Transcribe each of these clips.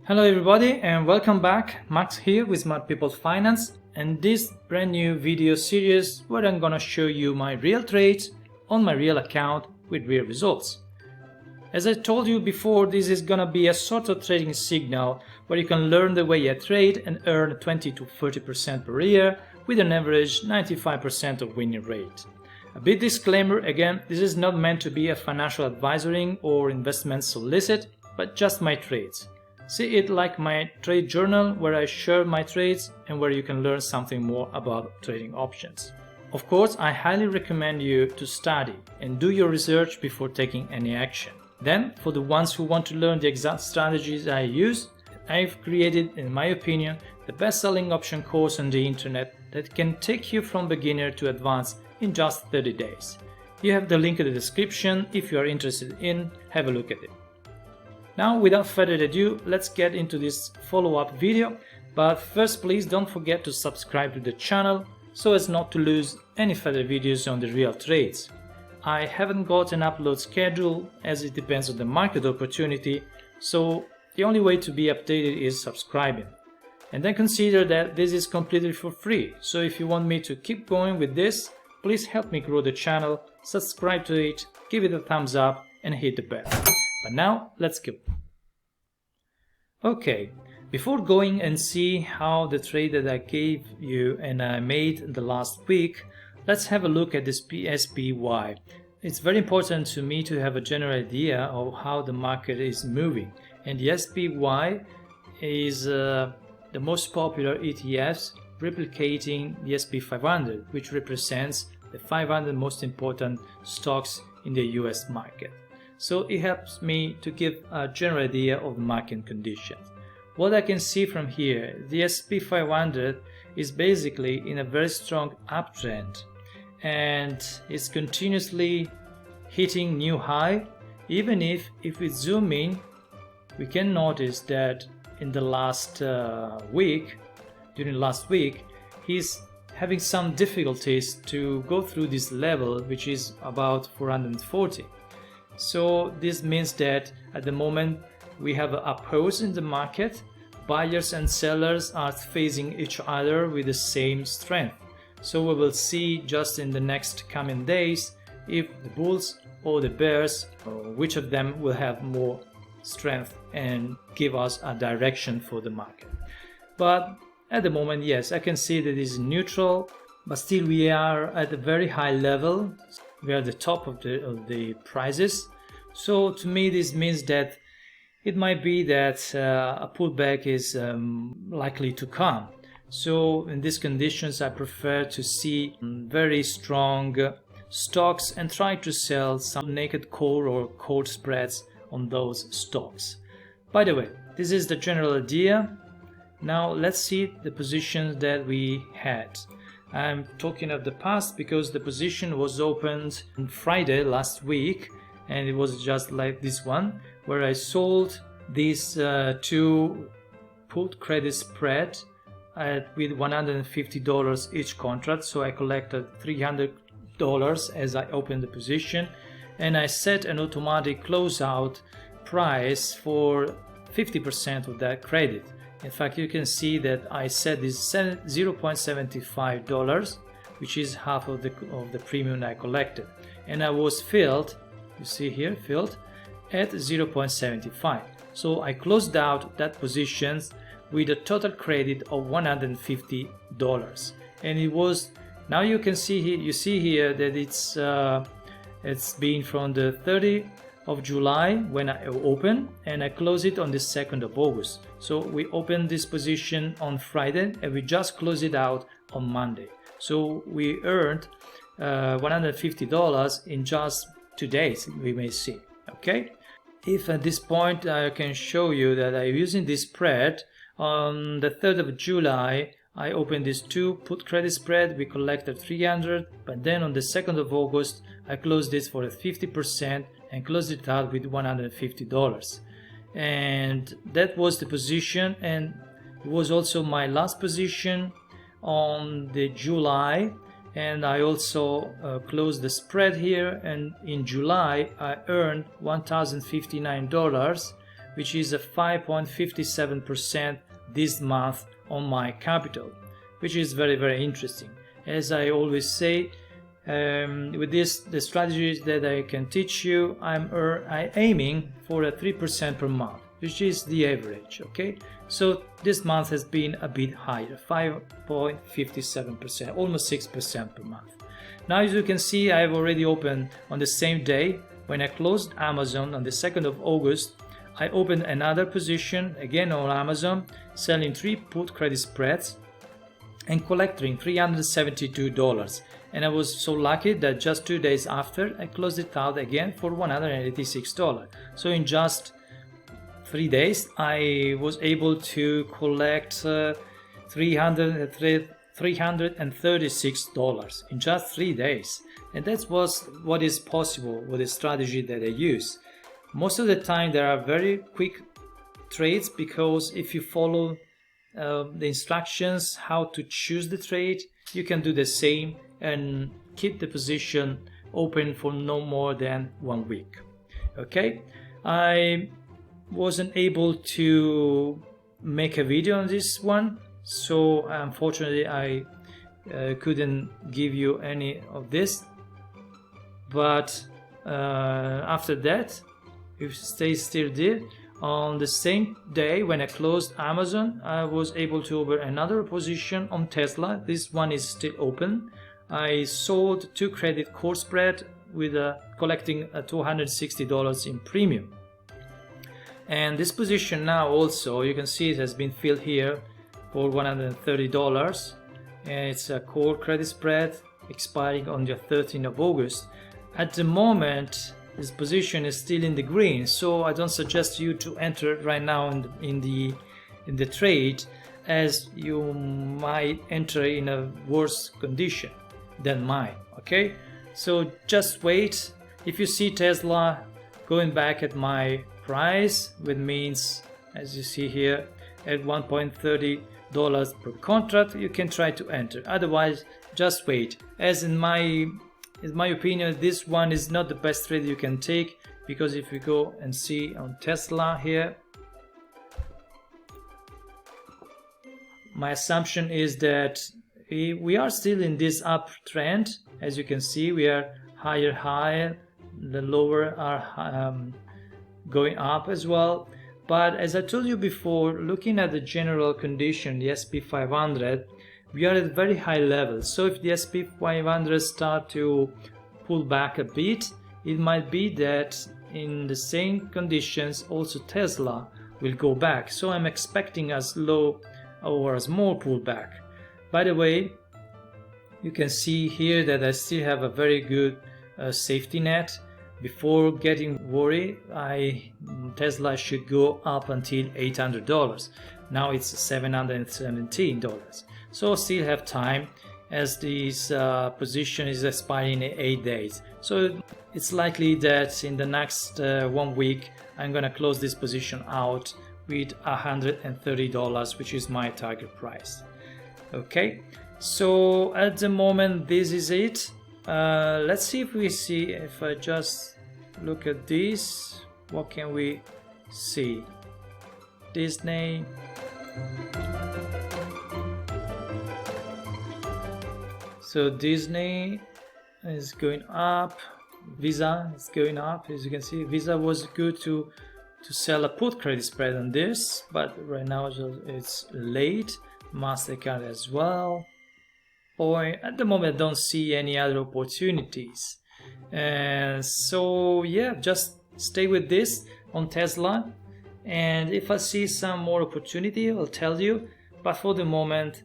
Hello everybody and welcome back. Max here with Smart People Finance and this brand new video series where I'm gonna show you my real trades on my real account with real results. As I told you before, this is gonna be a sort of trading signal where you can learn the way I trade and earn 20 to 30% per year with an average 95% of winning rate. A big disclaimer again, this is not meant to be a financial advisory or investment solicit, but just my trades. See it like my trade journal where I share my trades and where you can learn something more about trading options. Of course, I highly recommend you to study and do your research before taking any action. Then, for the ones who want to learn the exact strategies I use, I've created, in my opinion, the best-selling option course on the internet that can take you from beginner to advanced in just 30 days. You have the link in the description if you are interested in, have a look at it. Now, without further ado, let's get into this follow-up video, but first please don't forget to subscribe to the channel so as not to lose any further videos on the real trades. I haven't got an upload schedule as it depends on the market opportunity, so the only way to be updated is subscribing. And then consider that this is completely for free, so if you want me to keep going with this, please help me grow the channel, subscribe to it, give it a thumbs up and hit the bell. But now, let's go. Okay, before going and see how the trade that I gave you and I made the last week, let's have a look at this SPY. It's very important to me to have a general idea of how the market is moving. And the SPY is the most popular ETFs replicating the SP 500, which represents the 500 most important stocks in the US market. So it helps me to give a general idea of the market conditions. What I can see from here, the SP 500 is basically in a very strong uptrend and is continuously hitting new high. Even if we zoom in, we can notice that in the during last week, he's having some difficulties to go through this level, which is about 440. So this means that at the moment we have a pause in the market. Buyers and sellers are facing each other with the same strength. So we will see just in the next coming days if the bulls or the bears, or which of them will have more strength and give us a direction for the market. But at the moment, yes, I can see that it is neutral, but still we are at a very high level. We are at the top of the prices. So to me this means that it might be that a pullback is likely to come. So in these conditions I prefer to see very strong stocks and try to sell some naked call or call spreads on those stocks. By the way, this is the general idea. Now let's see the positions that we had. I'm talking of the past because the position was opened on Friday last week and it was just like this one where I sold these two put credit spread with $150 each contract. So I collected $300 as I opened the position and I set an automatic closeout price for 50% of that credit. In fact, you can see that I set this $0.75, which is half of the premium I collected, and I was filled. You see here, filled at 0.75. So I closed out that position with a total credit of $150, and it was. Now you can see here. You see here that it's been from the 30th of July when I opened and I closed it on the 2nd of August. So we opened this position on Friday and we just closed it out on Monday. So we earned $150 in just 2 days, we may see. Okay, if at this point I can show you that I'm using this spread on the 3rd of July, I opened this two put credit spread, we collected $300, but then on the 2nd of August I closed this for a 50% and closed it out with $150, and that was the position, and it was also my last position on the July, and I also closed the spread here, and in July I earned $1,059 which is a 5.57% this month on my capital, which is very, very interesting. As I always say, with the strategies that I can teach you, I'm aiming for a 3% per month, which is the average. Okay, so this month has been a bit higher, 5.57%, almost 6% per month. Now, as you can see, I have already opened on the same day when I closed Amazon on the 2nd of August. I opened another position again on Amazon, selling 3 put credit spreads and collecting $372. And I was so lucky that just 2 days after, I closed it out again for $186. So in just 3 days, I was able to collect $336 in just 3 days. And that's what is possible with the strategy that I use. Most of the time, there are very quick trades, because if you follow the instructions how to choose the trade, you can do the same and keep the position open for no more than 1 week. Okay, I wasn't able to make a video on this one, so unfortunately I couldn't give you any of this, but after that, if you stay still there, on the same day when I closed Amazon, I was able to open another position on Tesla. This one is still open. I sold 2 credit call spread with collecting $260 in premium. And this position now also, you can see it has been filled here for $130. And it's a core credit spread expiring on the 13th of August. At the moment, this position is still in the green, so I don't suggest you to enter right now in the trade, as you might enter in a worse condition than mine. Okay, so just wait. If you see Tesla going back at my price, which means, as you see here, at $1.30 per contract, you can try to enter. Otherwise, just wait. As in my opinion, this one is not the best trade you can take, because if you go and see on Tesla here, my assumption is that we are still in this uptrend. As you can see, we are higher, the lower are going up as well. But as I told you before, looking at the general condition, the SP 500, we are at very high levels. So if the SP 500 start to pull back a bit, it might be that in the same conditions also Tesla will go back. So I'm expecting a slow or a small pullback. By the way, you can see here that I still have a very good safety net. Before getting worried, Tesla should go up until $800. Now it's $717. So still have time, as this position is expiring in 8 days. So it's likely that in the next 1 week I'm gonna close this position out with $130, which is my target price. Okay, so at the moment this is it. Let's see if I just look at this, what can we see? Disney. So Disney is going up, Visa is going up. As you can see, Visa was good to sell a put credit spread on this, but right now it's late. MasterCard as well. At the moment I don't see any other opportunities, and so yeah, just stay with this on Tesla, and if I see some more opportunity I'll tell you, but for the moment,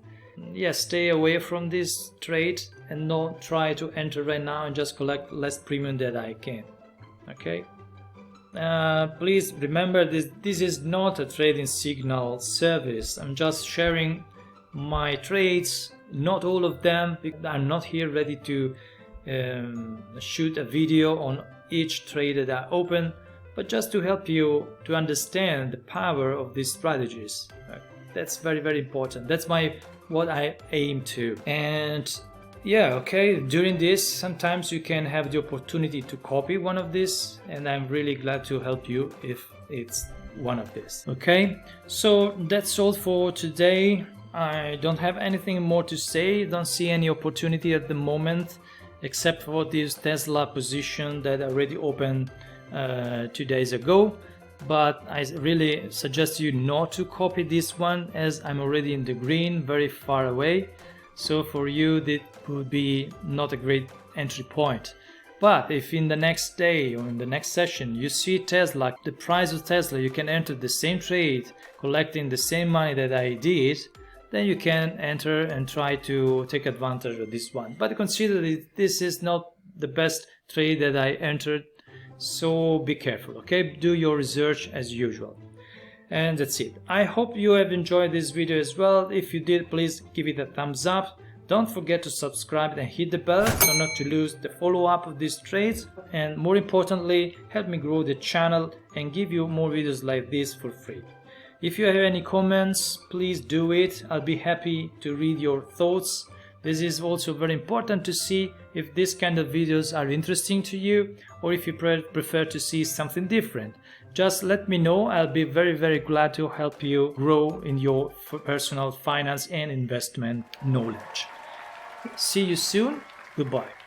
yeah, stay away from this trade and not try to enter right now and just collect less premium that I can. Okay, please remember this is not a trading signal service. I'm just sharing my trades, not all of them. I'm not here ready to shoot a video on each trade that I open, but just to help you to understand the power of these strategies. That's very, very important. That's what I aim to. And yeah, okay, during this sometimes you can have the opportunity to copy one of these, and I'm really glad to help you if it's one of these. Okay, so that's all for today. I don't have anything more to say. Don't see any opportunity at the moment except for this Tesla position that I already opened 2 days ago. But I really suggest you not to copy this one, as I'm already in the green, very far away. So for you that would be not a great entry point. But if in the next day or in the next session you see Tesla, the price of Tesla, you can enter the same trade, collecting the same money that I did, then you can enter and try to take advantage of this one. But consider that this is not the best trade that I entered, so be careful, okay? Do your research as usual. And that's it. I hope you have enjoyed this video as well. If you did, please give it a thumbs up. Don't forget to subscribe and hit the bell so not to lose the follow-up of these trades. And more importantly, help me grow the channel and give you more videos like this for free. If you have any comments, please do it. I'll be happy to read your thoughts. This is also very important to see if this kind of videos are interesting to you, or if you prefer to see something different. Just let me know. I'll be very glad to help you grow in your personal finance and investment knowledge. See you soon. Goodbye.